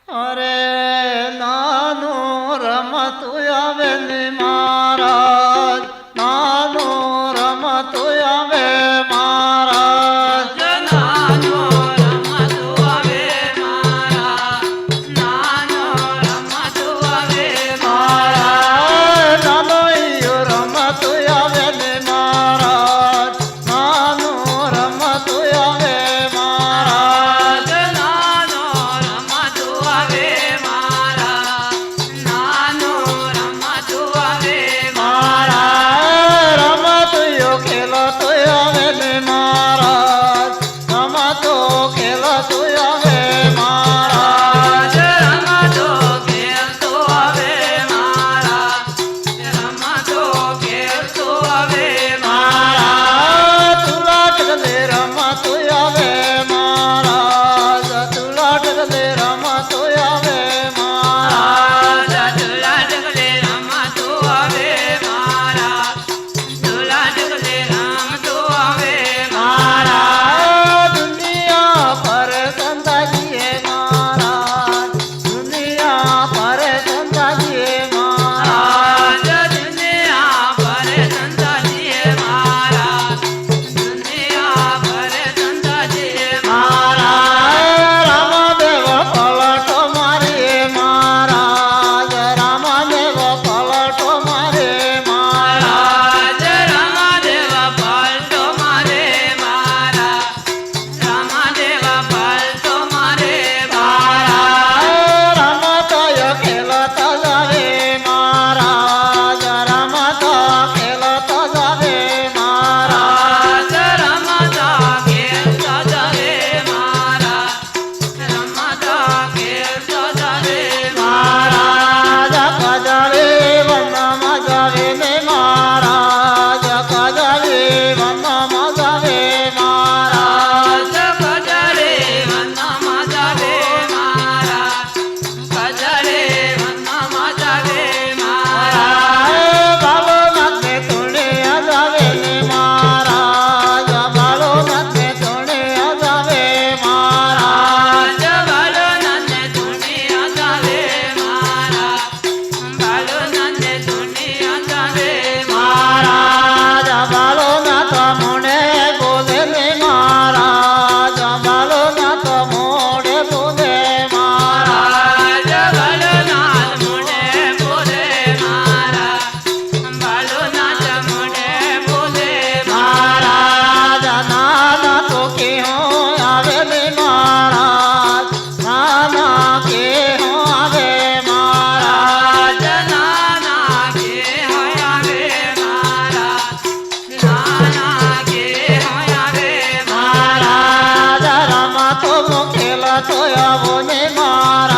અરે નાનું રમતું આવે ને મહારાજ, નાનું રમતું આવે મહારાજ, નાનું રમતું આવે મારા, નાનું રમતું આવે મહારાજ, નાનું રમતું આવે ને મહારાજ, નાનું રમતું આવે મહારાજ, નાનું રમતું આવે મારા, નાનું રમતું આવે મહારાજ, રમતુંયો ખેલતું આવે ને મહારાજ, રમતો ખેલતું આવે મહારાજ, રમતો ખેલતો આવે મારા, રમતો ખેલતો આવે મહારાજ, તુલાટ ગલે રમતું આવે મહારાજ, તુલાટ ગલે રમતું આવે મહારાજ, તુલા ઢગલે રમતો આવે મારા, તુલા ઢગલે રમતો આવે મહારાજ, દુનિયા પર સંતાજીએ મહારાજ, દુનિયા પર સંતાજીએ મહારાજ, દુનિયા ભરે સંતાજીએ મારા, દુનિયા ભરે સંતાજીએ મહારાજ, રામદેવ પલટો મારે મહારાજ, રામદેવ પલટો મારે મહારાજ, રામદેવ પલટો મારે મારા, રામદેવ પલટો મારે મહારાજ, રમતોય ખેલતો જાવે મહારાજ, રમતો ખેલતો જાવે મહારાજ, રમતા ખેલતા જાવે મારા, રમતા ખેલતા જાવે મહારાજ, કજરે વનમાં જાવે ને મહારાજ, કજરે વનમાં જાવે મહારાજ, કજરે વનમાં જાવે મારા, કજરે વનમાં જાવે મારા, બાલો નાથને તોડે જાવે ને મહારાજ, બાલો નાથને તોડે જાવે મહારાજ, બાલો નંદે દુનિયા જાવે મારા, બાલો નંદે દુનિયા જાવે મહારાજ, બાલો નાથ મોડે બોલે ને મહારાજ, બાલો નાથ મોડે બોલે મહારાજ, બાલોનાથ મોઢે બોલે મારા, બાલોનાથ મોઢે બોલે મહારાજ, નાના તો કેહો આવે ને મહારાજ, નાના કેહો આવે મહારાજ, નાના કે હોય આવે મારા, નાના કે હોય આવે મહારાજ, રમતો ખેલતો આવો ને મહારાજ,